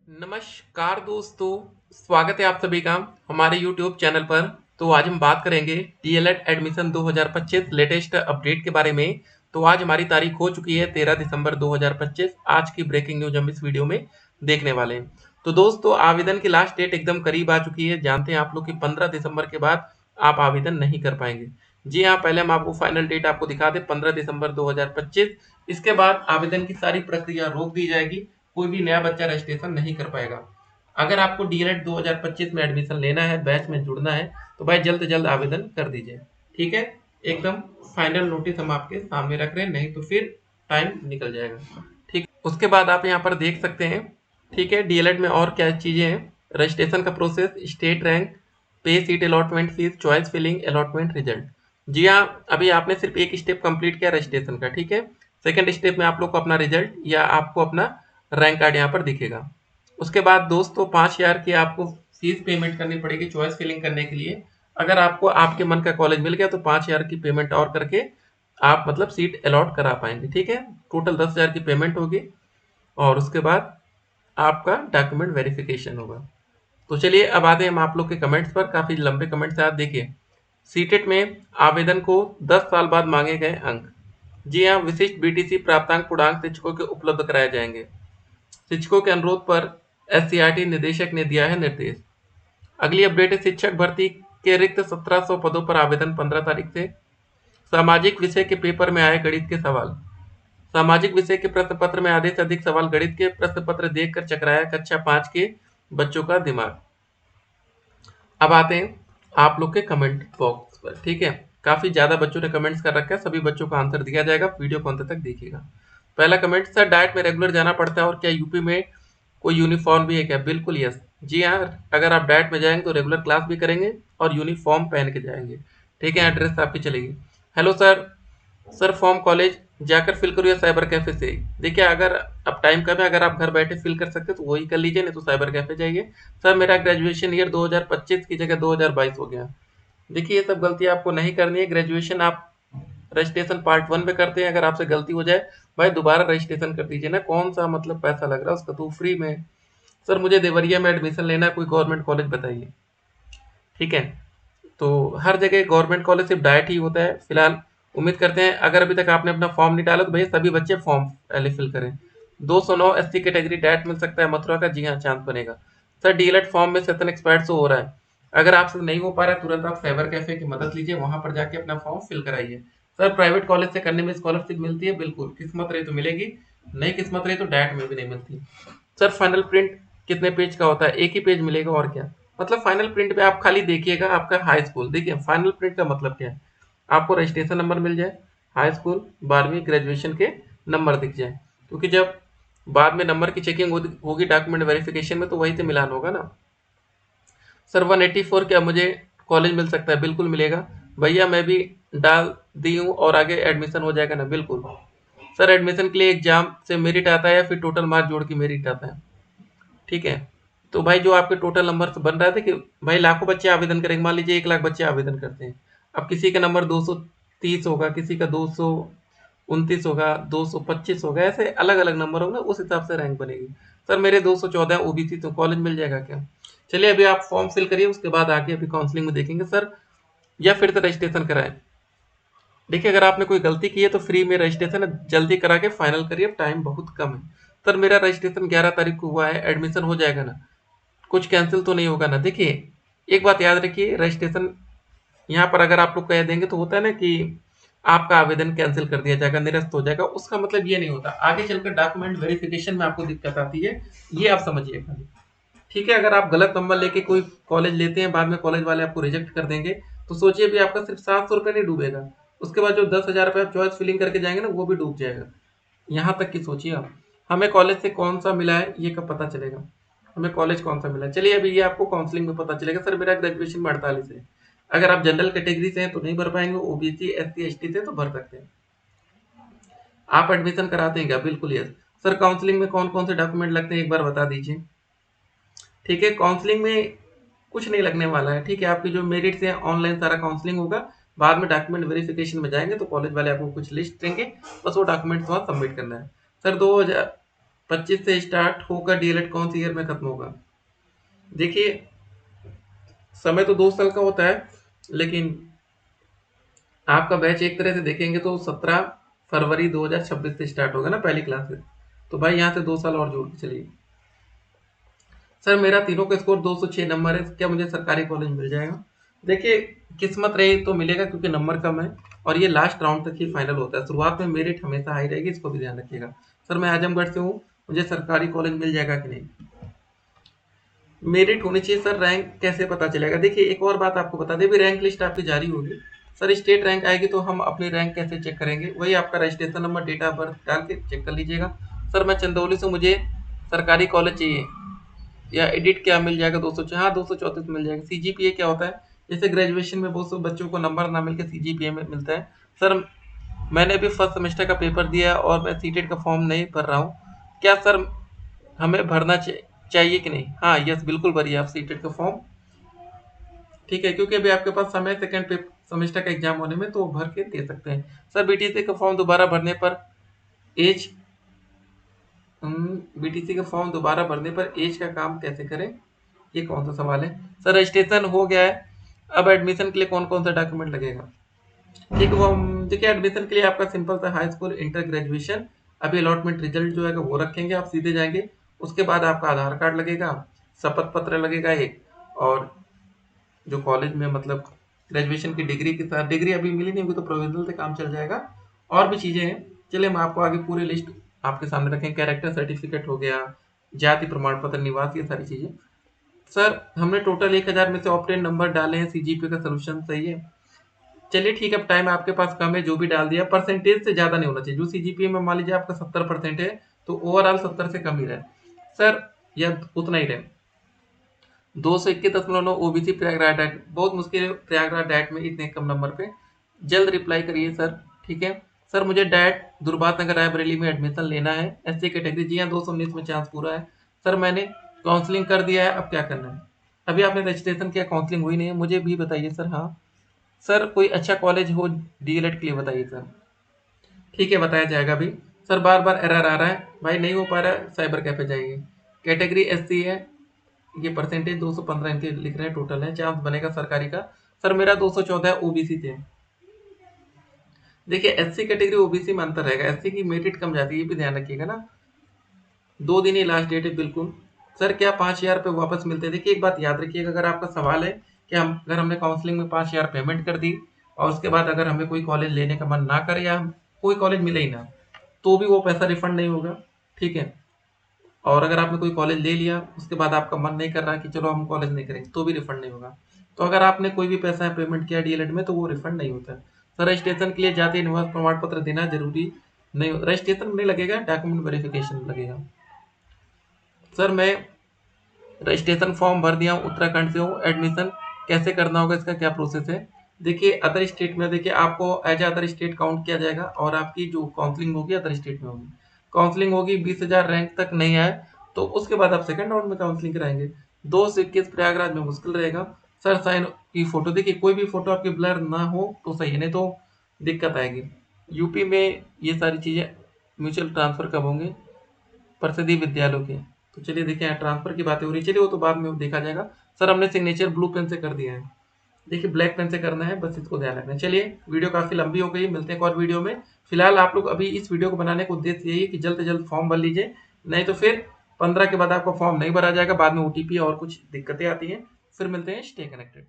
नमस्कार दोस्तों, स्वागत है आप सभी का हमारे YouTube चैनल पर। तो आज हम बात करेंगे डीएलएड एडमिशन 2025 लेटेस्ट अपडेट के बारे में। तो आज हमारी तारीख हो चुकी है 13 दिसंबर 2025। आज की ब्रेकिंग न्यूज हम इस वीडियो में देखने वाले हैं। तो दोस्तों, आवेदन की लास्ट डेट एकदम करीब आ चुकी है। जानते हैं आप लोग कि 15 दिसंबर के बाद आप आवेदन नहीं कर पाएंगे। जी हाँ, पहले हम आपको फाइनल डेट आपको दिखा दें, 15 दिसंबर 2025। इसके बाद आवेदन की सारी प्रक्रिया रोक दी जाएगी। कोई भी नया बच्चा रजिस्ट्रेशन नहीं कर पाएगा। अगर आपको डीएलएड 2025 में एडमिशन लेना है, बैच में जुड़ना है, तो भाई जल्द से जल्द आवेदन कर दीजिए। ठीक है, एकदम फाइनल नोटिस हम आपके सामने रख रहे हैं, नहीं तो फिर टाइम निकल जाएगा। ठीक, उसके बाद आप यहाँ पर देख सकते हैं। ठीक है, डीएलएड में और क्या चीजें हैं। रजिस्ट्रेशन का process, state rank, pay seat allotment fees, choice filling, allotment result. जी हाँ, अभी आपने सिर्फ एक स्टेप कंप्लीट किया रजिस्ट्रेशन का। ठीक है, सेकंड स्टेप में आप लोग को अपना रिजल्ट या आपको अपना रैंक कार्ड यहाँ पर दिखेगा। उसके बाद दोस्तों 5,000 की आपको फीस पेमेंट करनी पड़ेगी चॉइस फिलिंग करने के लिए। अगर आपको आपके मन का कॉलेज मिल गया तो 5,000 की पेमेंट और करके आप मतलब सीट अलॉट करा पाएंगे। ठीक है, टोटल 10,000 की पेमेंट होगी और उसके बाद आपका डॉक्यूमेंट वेरिफिकेशन होगा। तो चलिए अब आते हैं हम आप लोग के कमेंट्स पर। काफी लंबे कमेंट्स हैं, आप देखिए। सीटेट में आवेदन को 10 साल बाद मांगे गए अंक। जी हाँ, विशिष्ट बीटीसी प्राप्तांक पूर्णांक शिक्षकों के उपलब्ध कराए जाएंगे। शिक्षकों के अनुरोध पर एससीईआरटी निदेशक ने दिया है निर्देश। अगली अपडेट है, शिक्षक भर्ती के रिक्त 1700 पदों पर आवेदन 15 तारीख से। सामाजिक विषय के पेपर में आए गणित के सवाल। सामाजिक विषय के प्रश्न पत्र में आधे से अधिक सवाल गणित के प्रश्न पत्र देखकर चकराया कक्षा 5 के बच्चों का दिमाग। अब आते हैं आप लोग के कमेंट बॉक्स पर। ठीक है, काफी ज्यादा बच्चों ने कमेंट्स कर रखा है, सभी बच्चों का आंसर दिया जाएगा। वीडियो को अंत तक देखिएगा। पहला कमेंट, सर डाइट में रेगुलर जाना पड़ता है और क्या यूपी में कोई यूनिफॉर्म भी है क्या? बिल्कुल यस। जी हाँ, अगर आप डाइट में जाएंगे तो रेगुलर क्लास भी करेंगे और यूनिफॉर्म पहन के जाएंगे। ठीक है, एड्रेस आपकी चलेगी। Hello sir, sir form college जाकर फिल करो या साइबर कैफे से? देखिए, अगर अब टाइम कम है, अगर आप घर बैठे फिल कर सकते तो वही कर लीजिए, नहीं तो साइबर कैफे जाइए। सर मेरा ग्रेजुएशन ईयर 2025 की जगह 2022 हो गया। देखिए, ये सब गलती आपको नहीं करनी है। ग्रेजुएशन आप रजिस्ट्रेशन पार्ट 1 में करते हैं, अगर आपसे गलती हो जाए भाई दोबारा रजिस्ट्रेशन कर दीजिए ना। कौन सा मतलब पैसा लग रहा है उसका, तो फ्री में। सर मुझे देवरिया में एडमिशन लेना है, कोई गवर्नमेंट कॉलेज बताइए। ठीक है, तो हर जगह गवर्नमेंट कॉलेज सिर्फ डाइट ही होता है फिलहाल। उम्मीद करते हैं अगर अभी तक आपने अपना फॉर्म नहीं डाला तो भैया सभी बच्चे फॉर्म पहले फिल करें। 209 एससी कैटेगरी डाइट मिल सकता है मथुरा का। जी हाँ, चांस बनेगा। सर डीएलएड फॉर्म में सेशन एक्सपायर्ड शो हो रहा है। अगर आपसे नहीं हो पा रहा है तुरंत आप साइबर कैफे की मदद लीजिए, वहां पर जाके अपना फॉर्म फिल कराइए। सर प्राइवेट कॉलेज से करने में स्कॉलरशिप मिलती है? बिल्कुल, किस्मत रही तो मिलेगी, नहीं किस्मत रही तो डाइट में भी नहीं मिलती। सर फाइनल प्रिंट कितने पेज का होता है? एक ही पेज मिलेगा और क्या। मतलब फाइनल प्रिंट पे आप खाली देखिएगा आपका हाई स्कूल। देखिए फाइनल प्रिंट का मतलब क्या है, आपको रजिस्ट्रेशन नंबर मिल जाए, हाई स्कूल 12वीं ग्रेजुएशन के नंबर दिख जाए। क्योंकि जब बाद में नंबर की चेकिंग होगी डॉक्यूमेंट वेरिफिकेशन में तो वही से मिलान होगा ना। सर 184 क्या मुझे कॉलेज मिल सकता है? बिल्कुल मिलेगा भैया, मैं भी डाल दी हूँ और आगे एडमिशन हो जाएगा ना। बिल्कुल। सर एडमिशन के लिए एग्जाम से मेरिट आता है या फिर टोटल मार्क जोड़ के मेरिट आता है? ठीक है, तो भाई जो आपके टोटल नंबर से बन रहा है, देखिए भाई लाखों बच्चे आवेदन करेंगे, मान लीजिए 1 लाख बच्चे आवेदन करते हैं। अब किसी का नंबर 230 होगा, किसी का 229 होगा, 225 होगा, ऐसे अलग अलग नंबर होंगे, उस हिसाब से रैंक बनेगी। सर मेरे 214 ओबीसी, तो कॉलेज मिल जाएगा क्या? चलिए अभी आप फॉर्म फिल करिए, उसके बाद आके अभी काउंसलिंग में देखेंगे सर, या फिर से रजिस्ट्रेशन कराएं। देखिए अगर आपने कोई गलती की है तो फ्री में रजिस्ट्रेशन जल्दी करा के फाइनल करिए, अब टाइम बहुत कम है। सर मेरा रजिस्ट्रेशन 11 तारीख को हुआ है, एडमिशन हो जाएगा ना? कुछ कैंसिल तो नहीं होगा ना? देखिए एक बात याद रखिए, रजिस्ट्रेशन यहाँ पर अगर आप लोग कह देंगे तो होता है ना कि आपका आवेदन कैंसिल कर दिया जाएगा, निरस्त हो जाएगा, उसका मतलब ये नहीं होता। आगे चलकर डॉक्यूमेंट वेरिफिकेशन में आपको दिक्कत आती है, ये आप समझिए खाली। ठीक है, अगर आप गलत नंबर लेके कोई कॉलेज लेते हैं, बाद में कॉलेज वाले आपको रिजेक्ट कर देंगे, तो सोचिए भी आपका सिर्फ 700 रुपये नहीं डूबेगा, उसके बाद जो 10,000 रुपये आप चॉइस फिलिंग करके जाएंगे ना वो भी डूब जाएगा। यहाँ तक की सोचिए आप। हमें कॉलेज से कौन सा मिला है ये कब पता चलेगा, हमें कॉलेज कौन सा मिला है? चलिए अभी ये आपको काउंसलिंग में पता चलेगा। सर मेरा ग्रेजुएशन में 48 है। अगर आप जनरल कैटेगरी से हैं तो नहीं भर पाएंगे, ओबीसी एससी एसटी से तो भर सकते हैं। आप एडमिशन कराते हैं क्या? बिल्कुल यस। सर काउंसलिंग में कौन कौन से डॉक्यूमेंट लगते हैं एक बार बता दीजिए। ठीक है, काउंसलिंग में कुछ नहीं लगने वाला है। ठीक है, आपकी जो मेरिट से ऑनलाइन सारा काउंसलिंग होगा, बाद में डॉक्यूमेंट वेरिफिकेशन में जाएंगे तो कॉलेज वाले आपको कुछ लिस्ट देंगे, बस वो डॉक्यूमेंट्स वहाँ सबमिट करना है। सर 2000 25 से स्टार्ट होकर डीएलएड कौन सी ईयर में खत्म होगा? देखिए, समय तो 2 साल का होता है, लेकिन आपका बैच एक तरह से देखेंगे तो 17 फरवरी 2026 से स्टार्ट होगा ना पहली क्लास से। तो भाई यहाँ से 2 साल और जोड़ के चलिए। सर मेरा तीनों का स्कोर 206 नंबर है, क्या मुझे सरकारी कॉलेज मिल जाएगा? देखिए, किस्मत रही तो मिलेगा, क्योंकि नंबर कम है और ये लास्ट राउंड तक ही फाइनल होता है। शुरुआत में मेरिट हमेशा हाई रहेगी, इसको भी ध्यान रखिएगा। सर मैं आजमगढ़ से हूँ, मुझे सरकारी कॉलेज मिल जाएगा कि नहीं? मेरिट होनी चाहिए सर, रैंक कैसे पता चलेगा? देखिए, एक और बात आपको बता दें, भी रैंक लिस्ट आपकी जारी होगी। सर स्टेट रैंक आएगी तो हम अपनी रैंक कैसे चेक करेंगे? वही आपका registration number, date of birth डाल के चेक कर लीजिएगा। सर मैं चंदौली से, मुझे सरकारी कॉलेज चाहिए, या एडिट क्या मिल जाएगा? 200, हाँ 234 मिल जाएगा। सीजीपीए क्या होता है? जैसे ग्रेजुएशन में बहुत से बच्चों को नंबर ना मिलकर सीजीपीए में मिलता है। सर मैंने अभी फर्स्ट सेमेस्टर का पेपर दिया है और मैं सीटेट का फॉर्म नहीं भर रहा हूँ, क्या सर हमें भरना चाहिए कि नहीं? हाँ यस, बिल्कुल भरिए आप सीटेट का फॉर्म, ठीक है, क्योंकि अभी आपके पास समय सेकेंड सेमेस्टर का एग्जाम होने में, तो भर के दे सकते हैं। सर बीटीसी का फॉर्म दोबारा भरने पर एज बीटीसी का फॉर्म दोबारा भरने पर एज का काम कैसे करें? ये कौन सा सवाल है? सर रजिस्ट्रेशन हो गया है, अब एडमिशन के लिए कौन कौन सा डॉक्यूमेंट लगेगा? ठीक है, वो देखिए, एडमिशन के लिए आपका सिंपल सा हाई स्कूल, इंटर, ग्रेजुएशन। अभी अलॉटमेंट रिजल्ट जो है वो रखेंगे, आप सीधे जाएंगे। उसके बाद आपका आधार कार्ड लगेगा, शपथ पत्र लगेगा एक, और जो कॉलेज में मतलब ग्रेजुएशन की डिग्री के साथ, डिग्री अभी मिली नहीं होगी तो प्रोविजनल से काम चल जाएगा। और भी चीज़ें हैं, चलिए हम आपको आगे पूरी लिस्ट आपके सामने रखें। कैरेक्टर सर्टिफिकेट हो गया, जाति प्रमाण पत्र, निवास, ये सारी चीज़ें। सर हमने टोटल 1000 में से ऑप्टेन नंबर डाले हैं, सीजीपीए का सोल्यूशन सही है। चलिए ठीक है, अब टाइम आपके पास कम है, जो भी डाल दिया परसेंटेज से ज़्यादा नहीं होना चाहिए। जो सीजीपीए में मान लीजिए आपका 70% है, तो ओवरऑल 70 से कम ही रहे सर, या उतना ही रहे। 221.9 ओबीसी प्रयागराज डाइट, बहुत मुश्किल है प्रयागराज डाइट में इतने कम नंबर पे। जल्द रिप्लाई करिए सर, ठीक है। सर मुझे डाइट दुर्बात नगर रायबरेली में एडमिशन लेना है, एससी कैटेगरी। जी हाँ, 219 में चांस पूरा है। सर मैंने काउंसलिंग कर दिया है, अब क्या करना है? अभी आपने रजिस्ट्रेशन किया, काउंसलिंग हुई नहीं है, मुझे भी बताइए सर। हाँ सर, कोई अच्छा कॉलेज हो डीएलएड के लिए बताइए सर। ठीक है, बताया जाएगा अभी। सर बार बार एरर आ रहा है, भाई नहीं हो पा रहा है, साइबर कैफे जाइए। कैटेगरी एससी है, ये परसेंटेज 215 इनके लिख रहे हैं, टोटल है, चांस बनेगा सरकारी का। सर मेरा 214 है, ओबीसी से। देखिए एससी कैटेगरी ओबीसी में अंतर रहेगा, एससी की मेरिट कम जाती है, ये भी ध्यान रखिएगा ना। 2 दिन ही लास्ट डेट है, बिल्कुल। सर क्या 5,000 रुपये वापस मिलते हैं? देखिए एक बात याद रखिएगा, अगर आपका सवाल है कि हम अगर हमने काउंसलिंग में 5,000 पेमेंट कर दी और उसके बाद अगर हमें कोई कॉलेज लेने का मन ना करे या कोई कॉलेज मिले ही ना, तो भी वो पैसा रिफंड नहीं होगा, ठीक है। और अगर आपने कोई कॉलेज ले लिया, उसके बाद आपका मन नहीं कर रहा कि चलो हम कॉलेज नहीं करेंगे, तो भी रिफंड नहीं होगा। तो अगर आपने कोई भी पैसा पेमेंट किया डीएलएड में, तो वो रिफंड नहीं होता। सर रजिस्ट्रेशन के लिए जाति निवास प्रमाण पत्र देना जरूरी नहीं, रजिस्ट्रेशन नहीं लगेगा, डॉक्यूमेंट वेरिफिकेशन लगेगा। सर मैं रजिस्ट्रेशन फॉर्म भर दिया हूँ, उत्तराखंड से हूँ, एडमिशन कैसे करना होगा, इसका क्या प्रोसेस है? देखिए अदर स्टेट में, देखिए आपको एज अदर स्टेट काउंट किया जाएगा और आपकी जो काउंसलिंग होगी अदर स्टेट में होगी। काउंसलिंग होगी, 20,000 रैंक तक नहीं आए तो उसके बाद आप सेकंड राउंड में काउंसलिंग कराएंगे। 2 से 21 प्रयागराज में मुश्किल रहेगा। सर साइन की फोटो, देखिए कोई भी फोटो आपकी ब्लर ना हो तो सही है, नहीं तो दिक्कत आएगी। यूपी में ये सारी चीज़ें, म्यूचुअल ट्रांसफर कब होंगे? प्रसिद्धि विद्यालयों के। तो चलिए देखिए, यहाँ ट्रांसफर की बातें हो रही, चलिए वो तो बाद में देखा जाएगा। सर हमने सिग्नेचर ब्लू पेन से कर दिया है, देखिए ब्लैक पेन से करना है, बस इसको ध्यान रखना है। चलिए वीडियो काफ़ी लंबी हो गई, मिलते हैं एक और वीडियो में। फिलहाल आप लोग अभी इस वीडियो को बनाने का उद्देश्य यही है कि जल्द से जल्द फॉर्म भर लीजिए, नहीं तो फिर 15 के बाद आपका फॉर्म नहीं भरा जाएगा, बाद में ओटीपी और कुछ दिक्कतें आती हैं। फिर मिलते हैं, स्टे कनेक्टेड।